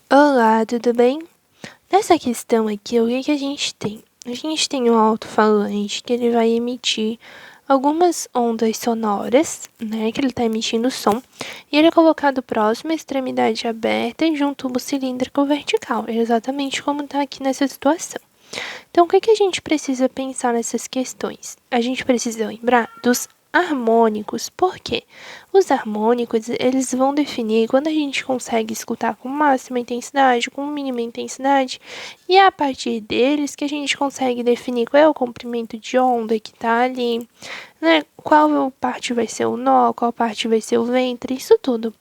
Olá, tudo bem? Nessa questão aqui, o que que a gente tem? A gente tem um alto-falante que ele vai emitir algumas ondas sonoras, né? Que ele está emitindo som. E ele é colocado próximo à extremidade aberta de um tubo cilíndrico vertical, exatamente como está aqui nessa situação. Então, o que que a gente precisa pensar nessas questões? A gente precisa lembrar dos harmônicos. Por quê? Os harmônicos, eles vão definir quando a gente consegue escutar com máxima intensidade, com mínima intensidade, e é a partir deles que a gente consegue definir qual é o comprimento de onda que está ali, né? Qual parte vai ser o nó, qual parte vai ser o ventre, isso tudo.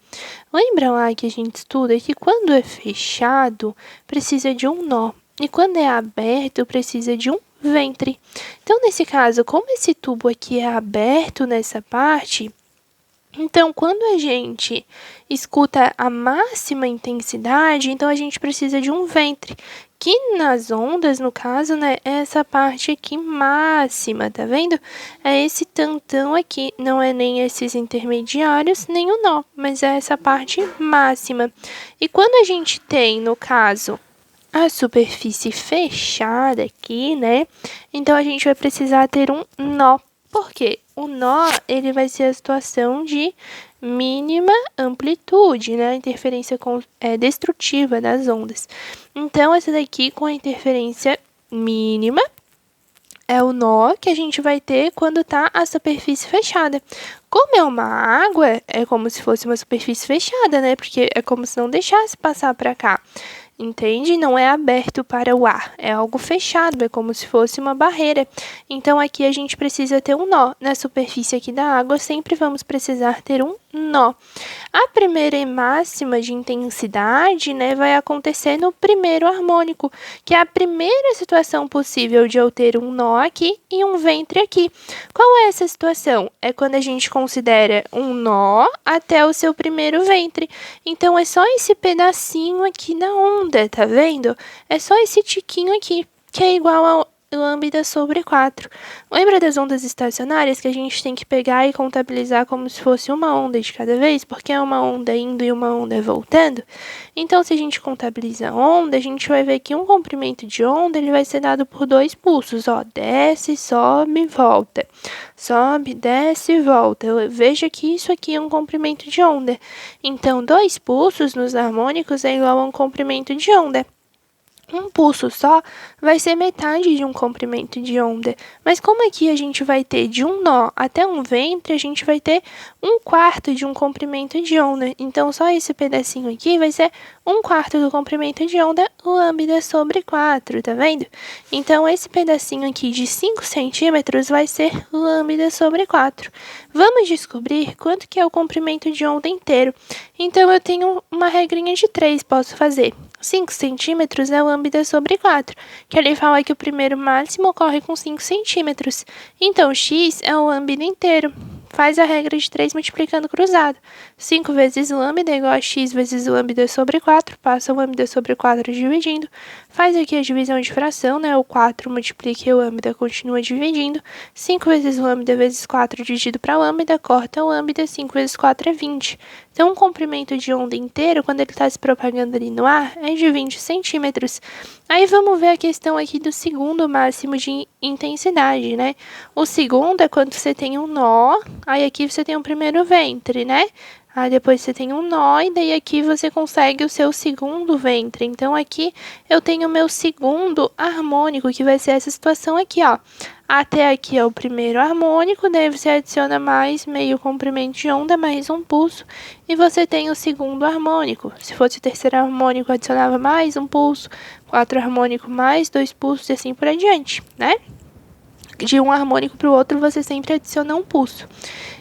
Lembra lá que a gente estuda que quando é fechado, precisa de um nó. E quando é aberto, precisa de um ventre. Então, nesse caso, como esse tubo aqui é aberto nessa parte, então quando a gente escuta a máxima intensidade, então a gente precisa de um ventre. Que nas ondas, no caso, né, é essa parte aqui máxima, tá vendo? É esse tantão aqui, não é nem esses intermediários, nem o nó, mas é essa parte máxima. E quando a gente tem, no caso, a superfície fechada aqui, né? Então, a gente vai precisar ter um nó. Por quê? O nó, ele vai ser a situação de mínima amplitude, né? A interferência destrutiva das ondas. Então, essa daqui com a interferência mínima é o nó que a gente vai ter quando tá a superfície fechada. Como é uma água, é como se fosse uma superfície fechada, né? Porque é como se não deixasse passar para cá. Entende? Não é aberto para o ar, é algo fechado, é como se fosse uma barreira. Então, aqui a gente precisa ter um nó. Na superfície aqui da água, sempre vamos precisar ter um nó. A primeira máxima de intensidade, né, vai acontecer no primeiro harmônico, que é a primeira situação possível de eu ter um nó aqui e um ventre aqui. Qual é essa situação? É quando a gente considera um nó até o seu primeiro ventre. Então, é só esse pedacinho aqui da onda, tá vendo? É só esse tiquinho aqui, que é igual ao lambda sobre 4. Lembra das ondas estacionárias que a gente tem que pegar e contabilizar como se fosse uma onda de cada vez, porque é uma onda indo e uma onda voltando? Então, se a gente contabiliza a onda, a gente vai ver que um comprimento de onda ele vai ser dado por 2 pulsos, ó, desce, sobe, volta. Sobe, desce, volta. Veja que isso aqui é um comprimento de onda. Então, 2 pulsos nos harmônicos é igual a um comprimento de onda. Um pulso só vai ser metade de um comprimento de onda. Mas como aqui a gente vai ter de um nó até um ventre, a gente vai ter 1/4 de um comprimento de onda. Então, só esse pedacinho aqui vai ser 1/4 do comprimento de onda lambda sobre 4, tá vendo? Então, esse pedacinho aqui de 5 centímetros vai ser lambda sobre 4. Vamos descobrir quanto que é o comprimento de onda inteiro. Então, eu tenho uma regrinha de 3, posso fazer. 5 centímetros é lambda sobre 4, que ele fala que o primeiro máximo ocorre com 5 centímetros. Então, x é o lambda inteiro. Faz a regra de 3 multiplicando cruzado. 5 vezes lambda é igual a x vezes lambda sobre 4. Passa o lambda sobre 4 dividindo. Faz aqui a divisão de fração, né? O 4 multiplica e o lambda continua dividindo. 5 vezes lambda vezes 4 dividido para lambda, corta o lambda. 5 vezes 4 é 20. Então, um comprimento de onda inteiro, quando ele está se propagando ali no ar, é de 20 centímetros. Aí, vamos ver a questão aqui do segundo máximo de intensidade, né? O segundo é quando você tem um nó, aí aqui você tem o primeiro ventre, né? Aí depois você tem um nó e daí aqui você consegue o seu segundo ventre. Então, aqui eu tenho o meu segundo harmônico, que vai ser essa situação aqui, ó. Até aqui é o primeiro harmônico, daí você adiciona mais meio comprimento de onda, mais um pulso, e você tem o segundo harmônico. Se fosse o terceiro harmônico, adicionava mais um pulso, 4 harmônico mais 2 pulsos e assim por adiante, né? De um harmônico para o outro, você sempre adiciona um pulso.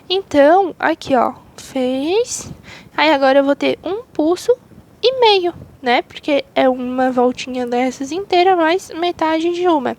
Então, aqui, ó, fez. Aí agora eu vou ter um pulso e meio, né? Porque é uma voltinha dessas inteira, mais metade de uma.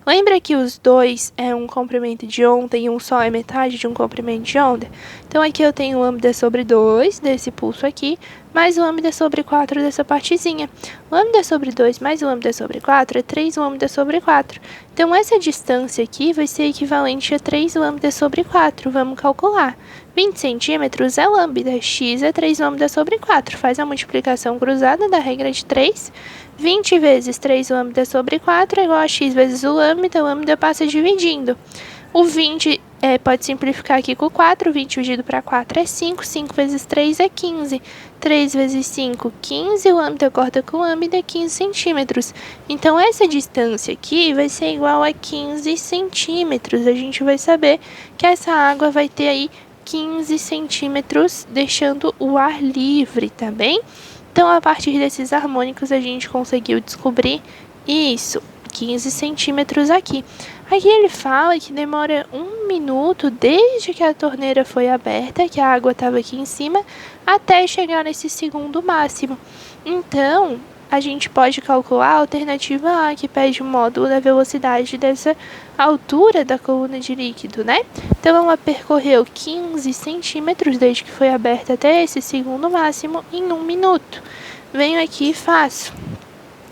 Lembra que os dois é um comprimento de onda e um só é metade de um comprimento de onda? Então, aqui eu tenho lambda sobre 2 desse pulso aqui, mais lambda sobre 4 dessa partezinha. Lambda sobre 2 mais lambda sobre 4 é 3 lambda sobre 4. Então, essa distância aqui vai ser equivalente a 3 lambda sobre 4. Vamos calcular. 20 centímetros é lambda, x é 3 lambda sobre 4. Faz a multiplicação cruzada da regra de 3. 20 vezes 3 lambda sobre 4 é igual a x vezes o lambda passa dividindo. O 20 pode simplificar aqui com 4, 20 dividido para 4 é 5, 5 vezes 3 é 15, 3 vezes 5, 15, o lambda corta com lambda, 15 centímetros. Então, essa distância aqui vai ser igual a 15 centímetros. A gente vai saber que essa água vai ter aí 15 centímetros, deixando o ar livre, tá bem? Então, a partir desses harmônicos, a gente conseguiu descobrir isso, 15 centímetros aqui. Aqui ele fala que demora 1 minuto desde que a torneira foi aberta, que a água estava aqui em cima, até chegar nesse segundo máximo. Então, a gente pode calcular a alternativa A, que pede o módulo da velocidade dessa altura da coluna de líquido, né? Então, ela percorreu 15 centímetros desde que foi aberta até esse segundo máximo em 1 minuto. Venho aqui e faço.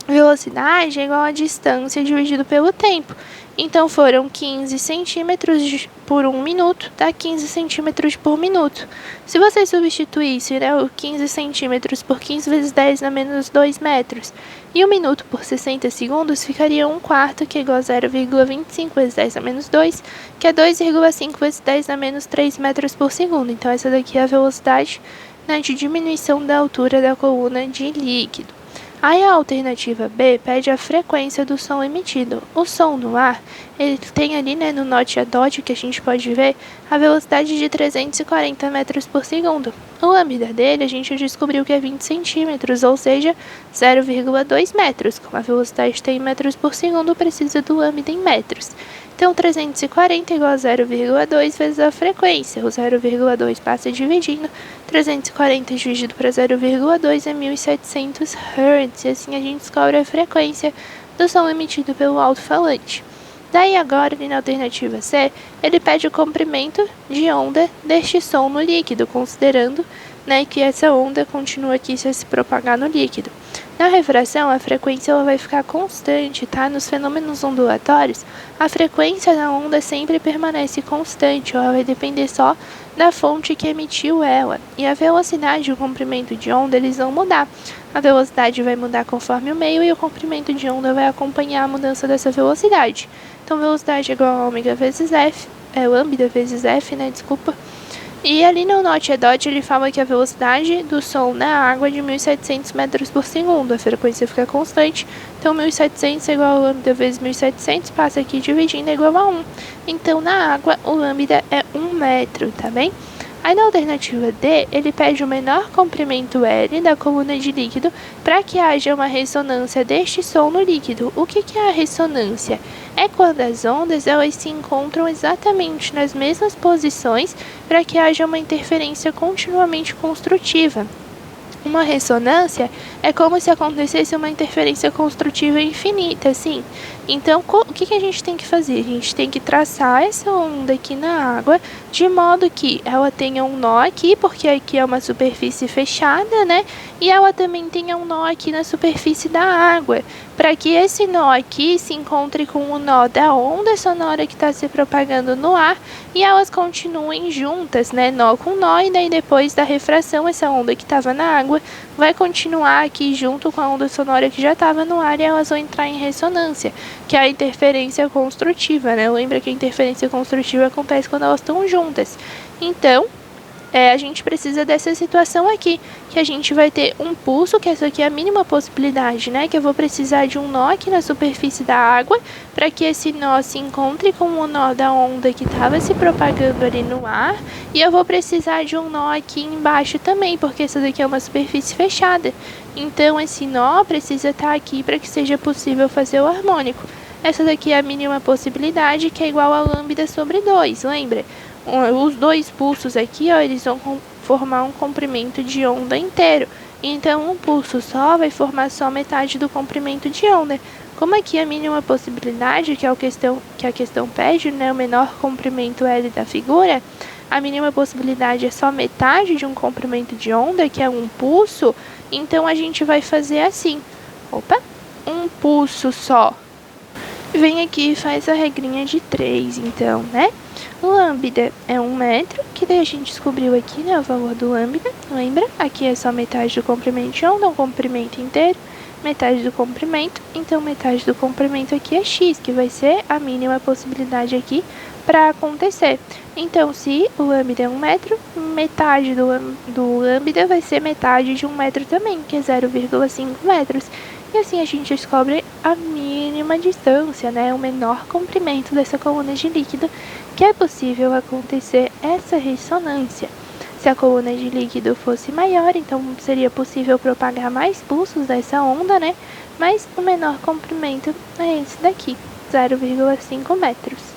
Velocidade é igual a distância dividido pelo tempo. Então, foram 15 centímetros por 1 minuto, dá 15 centímetros por minuto. Se você substituísse, né, o 15 centímetros por 15 vezes 10 na menos 2 metros, e 1 minuto por 60 segundos, ficaria 1/4, que é igual a 0,25 vezes 10 na menos 2, que é 2,5 vezes 10 na menos 3 metros por segundo. Então, essa daqui é a velocidade, né, de diminuição da altura da coluna de líquido. Aí a alternativa B pede a frequência do som emitido. O som no ar, ele tem ali, né, no note a dot, que a gente pode ver, a velocidade de 340 metros por segundo. O lambda dele, a gente descobriu que é 20 centímetros, ou seja, 0,2 metros. Como a velocidade está em metros por segundo, precisa do lambda em metros. Então, 340 igual a 0,2 vezes a frequência. O 0,2 passa dividindo. 340 dividido para 0,2 é 1.700 Hz. E assim a gente descobre a frequência do som emitido pelo alto-falante. Daí agora, ali na alternativa C, ele pede o comprimento de onda deste som no líquido, considerando, né, que essa onda continua aqui a se propagar no líquido. Na refração, a frequência ela vai ficar constante, tá? Nos fenômenos ondulatórios, a frequência da onda sempre permanece constante, ela vai depender só da fonte que emitiu ela. E a velocidade e o comprimento de onda, eles vão mudar. A velocidade vai mudar conforme o meio e o comprimento de onda vai acompanhar a mudança dessa velocidade. Então, velocidade é igual a ômega vezes F, lambda vezes F, né? Desculpa. E ali no note a dot ele fala que a velocidade do som na água é de 1.700 metros por segundo. A frequência fica constante. Então, 1.700 é igual a lambda vezes 1.700. Passa aqui dividindo é igual a 1. Então, na água, o lambda é 1 metro, tá bem? Aí na alternativa D, ele pede o menor comprimento L da coluna de líquido para que haja uma ressonância deste som no líquido. O que é a ressonância? É quando as ondas elas se encontram exatamente nas mesmas posições para que haja uma interferência continuamente construtiva. Uma ressonância é como se acontecesse uma interferência construtiva infinita, assim. Então, o que a gente tem que fazer? A gente tem que traçar essa onda aqui na água, de modo que ela tenha um nó aqui, porque aqui é uma superfície fechada, né? E ela também tenha um nó aqui na superfície da água, para que esse nó aqui se encontre com o nó da onda sonora que está se propagando no ar, e elas continuem juntas, né? Nó com nó, e daí depois da refração, essa onda que estava na água vai continuar aqui junto com a onda sonora que já estava no ar, e elas vão entrar em ressonância, que é a interferência construtiva, né? Lembra que a interferência construtiva acontece quando elas estão juntas. Então, a gente precisa dessa situação aqui, que a gente vai ter um pulso, que essa aqui é a mínima possibilidade, né? Que eu vou precisar de um nó aqui na superfície da água, para que esse nó se encontre com o nó da onda que estava se propagando ali no ar. E eu vou precisar de um nó aqui embaixo também, porque essa daqui é uma superfície fechada. Então, esse nó precisa estar aqui para que seja possível fazer o harmônico. Essa daqui é a mínima possibilidade, que é igual a lambda sobre 2, lembra? Os dois pulsos aqui, ó, eles vão formar um comprimento de onda inteiro. Então, um pulso só vai formar só metade do comprimento de onda. Como aqui a mínima possibilidade, que a questão pede, né, o menor comprimento L da figura, a mínima possibilidade é só metade de um comprimento de onda, que é um pulso, então a gente vai fazer assim. Opa, um pulso só. Vem aqui e faz a regrinha de 3, então, né? Lambda é 1 metro, que daí a gente descobriu aqui, né, o valor do lambda, lembra? Aqui é só metade do comprimento de onda, um comprimento inteiro, metade do comprimento, então metade do comprimento aqui é x, que vai ser a mínima possibilidade aqui para acontecer. Então, se o lambda é 1 metro, metade do lambda vai ser metade de 1 metro também, que é 0,5 metros. E assim a gente descobre a mínima distância, né, o menor comprimento dessa coluna de líquido, que é possível acontecer essa ressonância. Se a coluna de líquido fosse maior, então seria possível propagar mais pulsos dessa onda, né? Mas o menor comprimento é esse daqui, 0,5 metros.